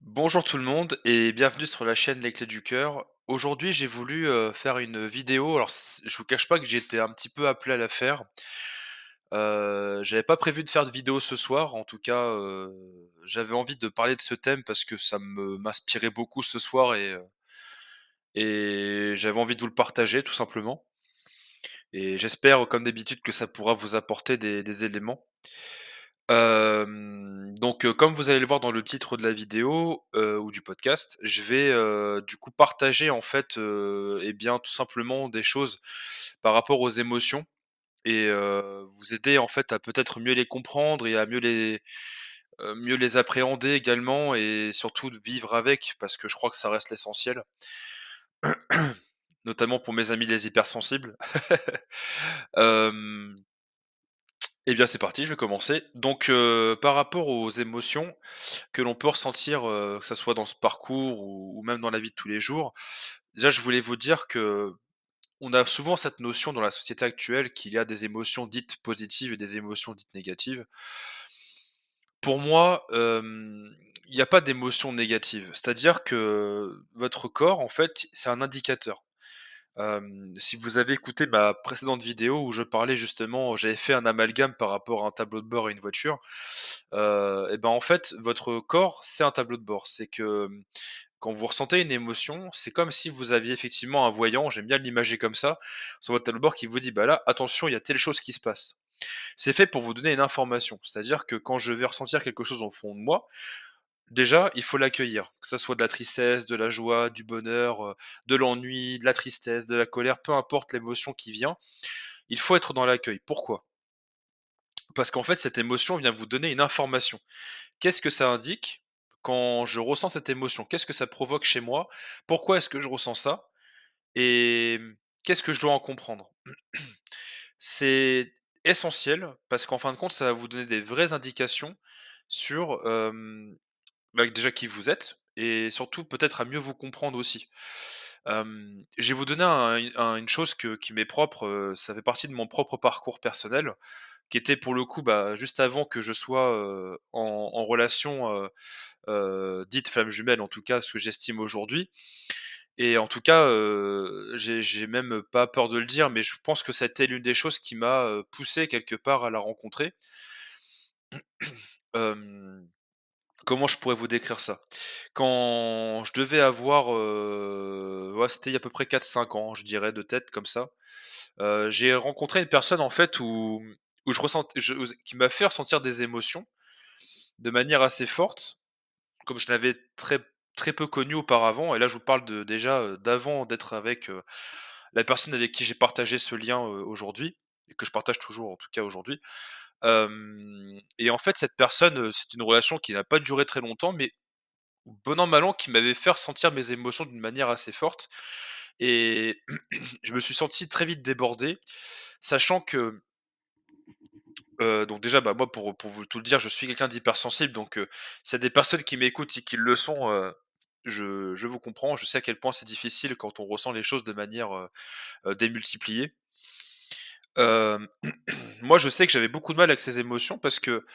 Bonjour tout le monde et bienvenue sur la chaîne Les Clés du Cœur. Aujourd'hui, j'ai voulu faire une vidéo. Alors, je vous cache pas que j'étais un petit peu appelé à la faire. J'avais pas prévu de faire de vidéo ce soir. En tout cas, j'avais envie de parler de ce thème parce que ça m'inspirait beaucoup ce soir et j'avais envie de vous le partager tout simplement. Et j'espère, comme d'habitude, que ça pourra vous apporter des éléments. Comme vous allez le voir dans le titre de la vidéo, ou du podcast, je vais, du coup partager en fait, et bien tout simplement des choses par rapport aux émotions et vous aider en fait à peut-être mieux les comprendre et à mieux les appréhender également et surtout de vivre avec parce que je crois que ça reste l'essentiel, notamment pour mes amis les hypersensibles. Hem Et bien c'est parti, je vais commencer. Par rapport aux émotions que l'on peut ressentir, que ça soit dans ce parcours ou même dans la vie de tous les jours, déjà je voulais vous dire que on a souvent cette notion dans la société actuelle qu'il y a des émotions dites positives et des émotions dites négatives. Pour moi, il n'y a pas d'émotion négative. C'est-à-dire que votre corps, en fait, c'est un indicateur. Si vous avez écouté ma précédente vidéo où je parlais justement j'avais fait un amalgame par rapport à un tableau de bord et une voiture, et ben, en fait, votre corps, c'est un tableau de bord. C'est que, quand vous ressentez une émotion, c'est comme si vous aviez effectivement un voyant, j'aime bien l'imager comme ça, sur votre tableau de bord qui vous dit: «Bah, là, attention, il y a telle chose qui se passe». C'est fait pour vous donner une information. C'est-à-dire que quand je vais ressentir quelque chose au fond de moi, déjà, il faut l'accueillir, que ça soit de la tristesse, de la joie, du bonheur, de l'ennui, de la tristesse, de la colère, peu importe l'émotion qui vient, il faut être dans l'accueil. Pourquoi? Parce qu'en fait, cette émotion vient vous donner une information. Qu'est-ce que ça indique quand je ressens cette émotion? Qu'est-ce que ça provoque chez moi? Pourquoi est-ce que je ressens ça? Et qu'est-ce que je dois en comprendre? C'est essentiel parce qu'en fin de compte, ça va vous donner des vraies indications sur, bah, déjà qui vous êtes et surtout peut-être à mieux vous comprendre aussi. Je vais vous donner une chose qui m'est propre, ça fait partie de mon propre parcours personnel, qui était pour le coup, bah, juste avant que je sois, en relation, dite flamme jumelle, en tout cas ce que j'estime aujourd'hui et en tout cas, j'ai même pas peur de le dire, mais je pense que ça a été l'une des choses qui m'a, poussé quelque part à la rencontrer. Hem Comment je pourrais vous décrire ça? Quand je devais avoir, ouais, c'était il y a à peu près 4 5 ans, je dirais de tête comme ça. J'ai rencontré une personne en fait où je ressent je qui m'a fait ressentir des émotions de manière assez forte, comme je l'avais très peu connu auparavant et là je vous parle de déjà, d'avant d'être avec, la personne avec qui j'ai partagé ce lien, aujourd'hui et que je partage toujours en tout cas aujourd'hui. Et en fait cette personne, c'est une relation qui n'a pas duré très longtemps mais bon an mal an, qui m'avait fait ressentir mes émotions d'une manière assez forte et je me suis senti très vite débordé, sachant que, donc déjà, bah, moi pour vous tout le dire, je suis quelqu'un d'hypersensible donc s'il y a des personnes qui m'écoutent et qui le sont, je vous comprends. Je sais à quel point c'est difficile quand on ressent les choses de manière, démultipliée. Hem, Moi je sais que j'avais beaucoup de mal avec ces émotions parce que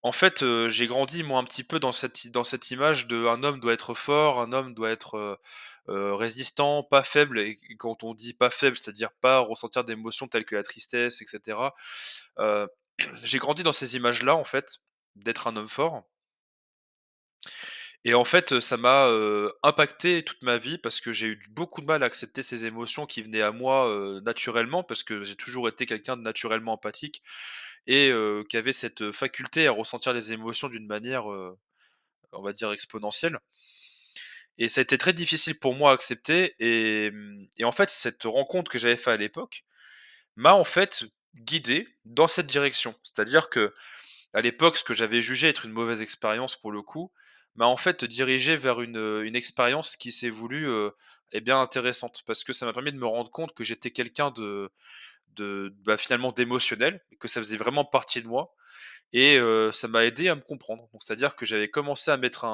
en fait, j'ai grandi moi un petit peu dans cette image de un homme doit être fort, un homme doit être, résistant, pas faible et quand on dit pas faible, c'est-à-dire pas ressentir d'émotions telles que la tristesse et cetera. Heu, j'ai grandi dans ces images-là en fait, d'être un homme fort et en fait, ça m'a, impacté toute ma vie parce que j'ai eu beaucoup de mal à accepter ces émotions qui venaient à moi, naturellement parce que j'ai toujours été quelqu'un de naturellement empathique et qui avait cette, faculté à ressentir les émotions d'une manière, on va dire exponentielle et ça a été très difficile pour moi à accepter et en fait, cette rencontre que j'avais fait à l'époque m'a en fait guidé dans cette direction. C'est-à-dire que à l'époque, ce que j'avais jugé être une mauvaise expérience pour le coup, m'a en fait dirigé vers une expérience qui s'est voulue, et bien intéressante. Parce que ça m'a permis de me rendre compte que j'étais quelqu'un bah, finalement d'émotionnel et que ça faisait vraiment partie de moi et ça m'a aidé à me comprendre. Donc c'est-à-dire que j'avais commencé à mettre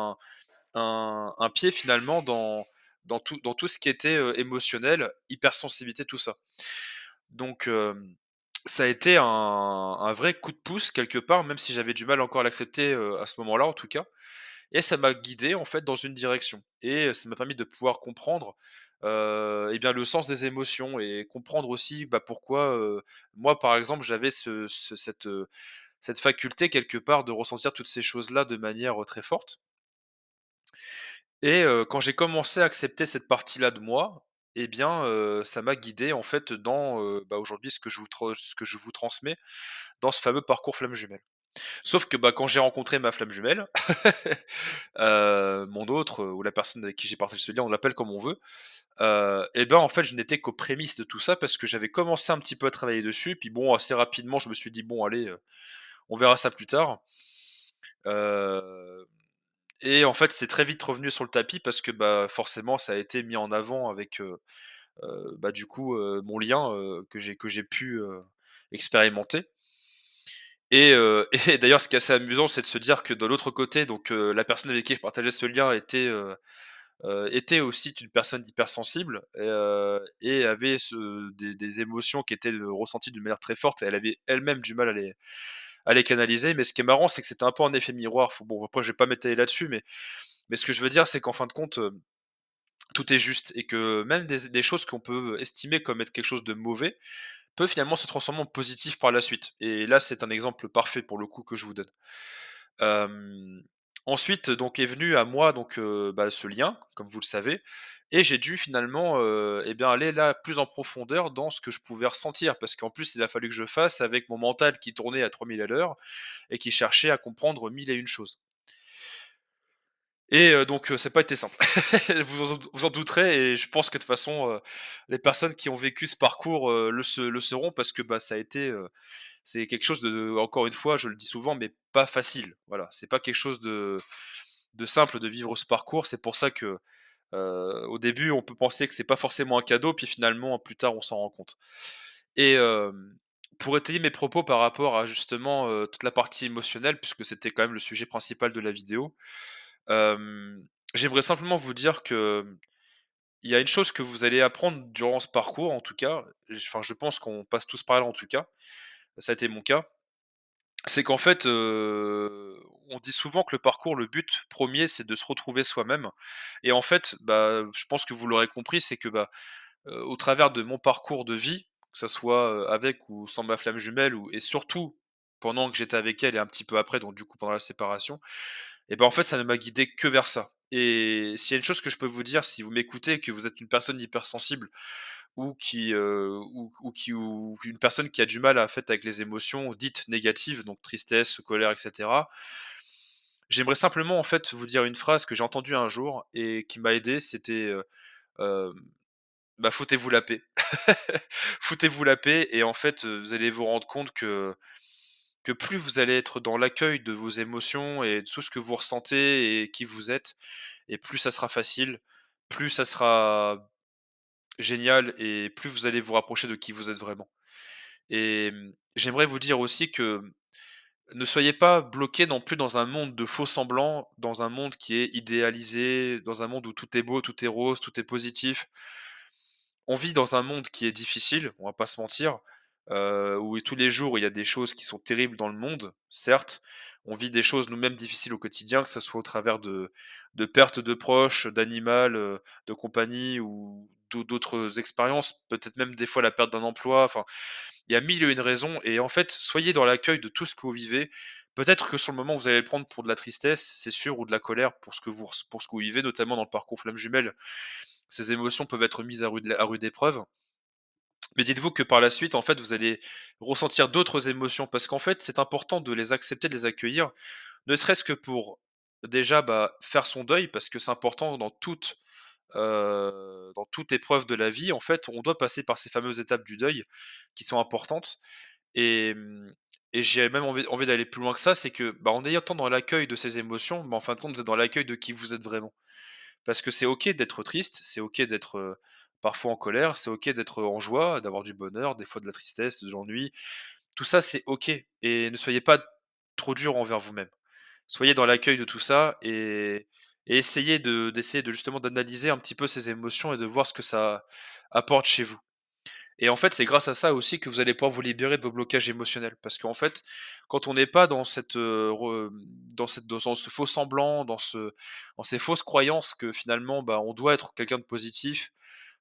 un pied finalement dans tout ce qui était, émotionnel, hypersensibilité, tout ça. Donc ça a été un vrai coup de pouce quelque part, même si j'avais du mal encore à l'accepter, à ce moment-là en tout cas et ça m'a guidé en fait dans une direction et ça m'a permis de pouvoir comprendre, et bien le sens des émotions et comprendre aussi, bah, pourquoi, moi par exemple j'avais cette faculté quelque part de ressentir toutes ces choses-là de manière, très forte et quand j'ai commencé à accepter cette partie-là de moi, et bien, ça m'a guidé en fait dans, bah, aujourd'hui ce que je vous transmets dans ce fameux parcours flamme jumelle. Sauf que, bah, quand j'ai rencontré ma flamme jumelle, mon autre, ou la personne avec qui j'ai partagé ce lien, on l'appelle comme on veut, et ben, en fait, je n'étais qu'aux prémices de tout ça parce que j'avais commencé un petit peu à travailler dessus, puis bon, assez rapidement, je me suis dit: «Bon allez, on verra ça plus tard». Heu et en fait, c'est très vite revenu sur le tapis parce que, bah, forcément, ça a été mis en avant avec, bah, du coup, mon lien, que j'ai pu, expérimenter et d'ailleurs, ce qui est assez amusant, c'est de se dire que de l'autre côté, donc la personne avec qui je partageais ce lien était aussi une personne hypersensible et avait des émotions qui étaient, ressenties d'une manière très forte et elle avait elle-même du mal à les canaliser. Mais ce qui est marrant, c'est que c'était un peu un effet miroir. Bon, après je vais pas m'étaler là-dessus, mais ce que je veux dire, c'est qu'en fin de compte, tout est juste et que même des choses qu'on peut estimer comme être quelque chose de mauvais, peut finalement se transformer en positif par la suite et là, c'est un exemple parfait pour le coup que je vous donne. Hem, Ensuite donc est venu à moi donc bah, ce lien, comme vous le savez et j'ai dû finalement, et bien aller là plus en profondeur dans ce que je pouvais ressentir. Parce qu'en plus, il a fallu que je fasse avec mon mental qui tournait à 3000 à l'heure et qui cherchait à comprendre 1000 et une choses. Et donc ça pas été simple. Vous en douterez et je pense que de toute façon, les personnes qui ont vécu ce parcours, le seront parce que, bah, ça a été, c'est quelque chose de encore une fois, je le dis souvent, mais pas facile. Voilà, c'est pas quelque chose de simple de vivre ce parcours. C'est pour ça que, au début, on peut penser que c'est pas forcément un cadeau, puis finalement, plus tard, on s'en rend compte. Et pour étayer mes propos par rapport à justement, toute la partie émotionnelle, puisque c'était quand même le sujet principal de la vidéo, j'aimerais simplement vous dire que, il y a une chose que vous allez apprendre durant ce parcours, en tout cas, enfin, je pense qu'on passe tous par là, en tout cas, ça a été mon cas, c'est qu'en fait, on dit souvent que le parcours, le but premier, c'est de se retrouver soi-même et en fait, bah, je pense que vous l'aurez compris, c'est que, bah, au travers de mon parcours de vie, que ça soit, avec ou sans ma flamme jumelle ou et surtout pendant que j'étais avec elle et un petit peu après, donc du coup pendant la séparation et ben, en fait, ça ne m'a guidé que vers ça et s'il y a une chose que je peux vous dire, si vous m'écoutez et que vous êtes une personne hypersensible ou une personne qui a du mal, en fait, avec les émotions dites négatives, donc tristesse, colère et cetera. J'aimerais simplement, en fait, vous dire une phrase que j'ai entendue un jour et qui m'a aidé, c'était, hem, bah, foutez-vous la paix. Foutez-vous la paix et en fait, vous allez vous rendre compte que plus vous allez être dans l'accueil de vos émotions et de tout ce que vous ressentez et qui vous êtes et plus ça sera facile, plus ça sera génial et plus vous allez vous rapprocher de qui vous êtes vraiment. Et j'aimerais vous dire aussi que ne soyez pas bloqués non plus dans un monde de faux semblants, dans un monde qui est idéalisé, dans un monde où tout est beau, tout est rose, tout est positif. On vit dans un monde qui est difficile, on va pas se mentir, où tous les jours il y a des choses qui sont terribles dans le monde, certes. On vit des choses nous-mêmes difficiles au quotidien, que ce soit au travers de pertes de proches, d'animal, de compagnie ou d'autres expériences, peut-être même des fois la perte d'un emploi, enfin, il y a 1000 et une raisons et en fait, soyez dans l'accueil de tout ce que vous vivez. Peut-être que sur le moment, vous allez le prendre pour de la tristesse, c'est sûr, ou de la colère pour ce que vous vivez, notamment dans le parcours flamme jumelle. Ces émotions peuvent être mises à rude épreuve. Mais dites-vous que par la suite, en fait, vous allez ressentir d'autres émotions parce qu'en fait, c'est important de les accepter, de les accueillir, ne serait-ce que pour déjà, bah, faire son deuil parce que c'est important dans toute épreuve de la vie, en fait, on doit passer par ces fameuses étapes du deuil qui sont importantes et et j'ai même envie d'aller plus loin que ça, c'est que, bah, en étant dans l'accueil de ces émotions, bah, en fin de compte, vous êtes dans l'accueil de qui vous êtes vraiment. Parce que c'est OK d'être triste, c'est OK d'être, parfois en colère, c'est OK d'être en joie, d'avoir du bonheur, des fois de la tristesse, de l'ennui. Tout ça, c'est OK et ne soyez pas trop dur envers vous-même. Soyez dans l'accueil de tout ça et essayez d'essayer de justement d'analyser un petit peu ces émotions et de voir ce que ça apporte chez vous. et en fait, c'est grâce à ça aussi que vous allez pouvoir vous libérer de vos blocages émotionnels. Parce qu'en fait, quand on n'est pas dans cette, dans ce faux semblant, dans ces fausses croyances que finalement, bah, on doit être quelqu'un de positif,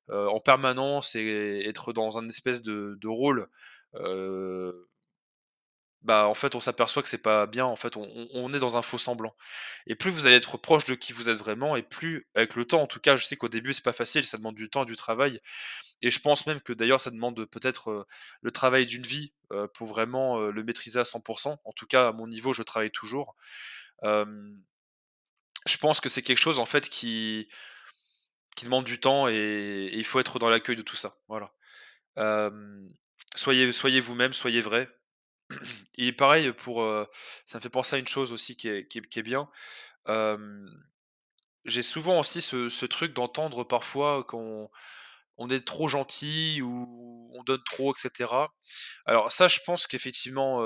en permanence et être dans un espèce de rôle, heu, bah, en fait, on s'aperçoit que c'est pas bien. En fait, on est dans un faux semblant, et plus vous allez être proche de qui vous êtes vraiment, et plus avec le temps, en tout cas, je sais qu'au début, c'est pas facile, ça demande du temps et du travail, et je pense même que d'ailleurs ça demande peut-être, le travail d'une vie, pour vraiment, le maîtriser à 100. En tout cas, à mon niveau, je travaille toujours. Hem, je pense que c'est quelque chose en fait qui demande du temps, et il faut être dans l'accueil de tout ça, voilà. Hem, soyez vous-même, soyez vrai. Et pareil pour, ça me fait penser à une chose aussi qui est bien. Hem, j'ai souvent aussi ce truc d'entendre parfois qu'on on est trop gentil ou on donne trop, et cetera. Alors ça, je pense qu'effectivement,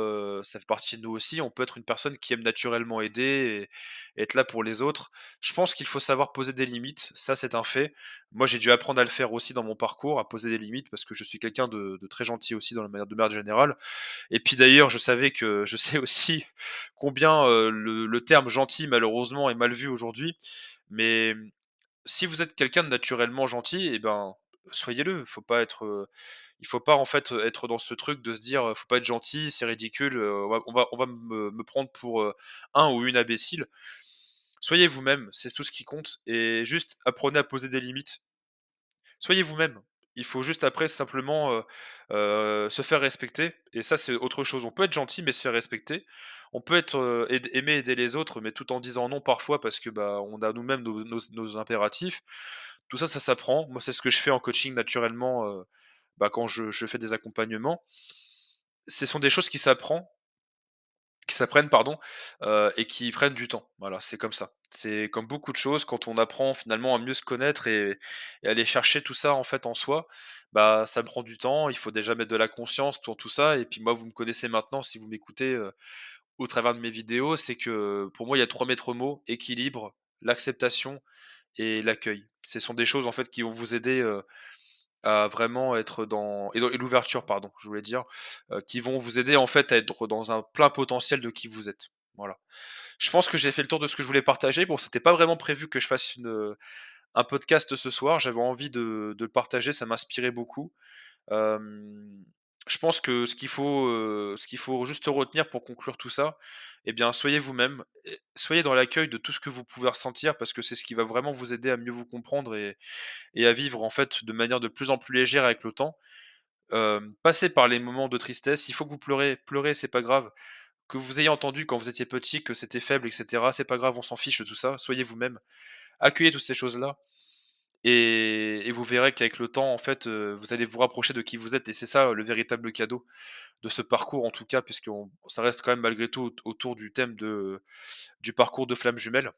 ça fait partie de nous aussi. On peut être une personne qui aime naturellement aider et être là pour les autres. Je pense qu'il faut savoir poser des limites, ça c'est un fait. Moi, j'ai dû apprendre à le faire aussi dans mon parcours, à poser des limites parce que je suis quelqu'un de très gentil aussi dans la manière de manière générale. Et puis d'ailleurs, je sais aussi combien, le terme gentil malheureusement est mal vu aujourd'hui. Mais, si vous êtes quelqu'un de naturellement gentil, et ben, soyez-le. Il faut pas en fait, être dans ce truc de se dire, «Faut pas être gentil, c'est ridicule, on va me prendre pour, un ou une imbécile». Soyez vous-même, c'est tout ce qui compte, et juste apprenez à poser des limites. Soyez vous-même. Il faut juste après simplement, se faire respecter, et ça, c'est autre chose. On peut être gentil, mais se faire respecter. On peut être, aimer aider les autres, mais tout en disant non parfois parce que, bah, on a nous-mêmes nos impératifs. Tout ça, ça s'apprend. Moi, c'est ce que je fais en coaching naturellement, bah, quand je fais des accompagnements. Ce sont des choses qui s'apprennent, pardon, et qui prennent du temps. Voilà, c'est comme ça. C'est comme beaucoup de choses, quand on apprend finalement à mieux se connaître et aller chercher tout ça en fait en soi, bah, ça prend du temps. Il faut déjà mettre de la conscience dans tout ça, et puis moi, vous me connaissez maintenant si vous m'écoutez, au travers de mes vidéos, c'est que pour moi, il y a 3 maîtres mots: équilibre, l'acceptation et l'accueil. Ce sont des choses en fait qui vont vous aider, à vraiment être et l'ouverture, pardon, je voulais dire, qui vont vous aider en fait à être dans un plein potentiel de qui vous êtes. Voilà. Je pense que j'ai fait le tour de ce que je voulais partager. Bon, c'était pas vraiment prévu que je fasse un podcast ce soir, j'avais envie de le partager, ça m'inspirait beaucoup. Hem, je pense que ce qu'il faut juste retenir pour conclure tout ça, eh bien, soyez vous-même, et soyez dans l'accueil de tout ce que vous pouvez ressentir, parce que c'est ce qui va vraiment vous aider à mieux vous comprendre et à vivre en fait de manière de plus en plus légère avec le temps. Passez par les moments de tristesse, il faut que vous pleurez, pleurez, c'est pas grave. Que vous ayez entendu quand vous étiez petit que c'était faible, et cetera, c'est pas grave, on s'en fiche de tout ça. Soyez vous-même, accueillez toutes ces choses-là, et vous verrez qu'avec le temps, en fait, vous allez vous rapprocher de qui vous êtes, et c'est ça, le véritable cadeau de ce parcours, en tout cas, puisqu'on ça reste quand même malgré tout autour du thème du parcours de flammes jumelles,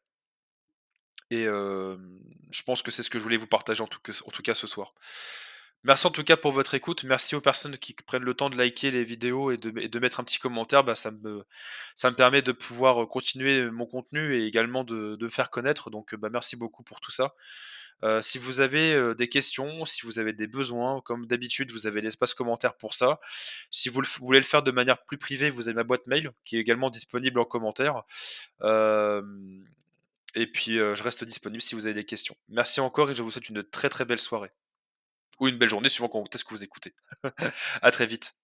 et je pense que c'est ce que je voulais vous partager en tout cas ce soir. Merci en tout cas pour votre écoute. Merci aux personnes qui prennent le temps de liker les vidéos et de mettre un petit commentaire. Bah, ça me permet de pouvoir, continuer mon contenu et également de me faire connaître. Donc, bah, merci beaucoup pour tout ça. Si vous avez, des questions, si vous avez des besoins, comme d'habitude, vous avez l'espace commentaire pour ça. Si vous voulez le faire de manière plus privée, vous avez ma boîte mail qui est également disponible en commentaire. Hem et puis, je reste disponible si vous avez des questions. Merci encore et je vous souhaite une très, très belle soirée. Ou une belle journée suivant quand est-ce que vous écoutez. À très vite.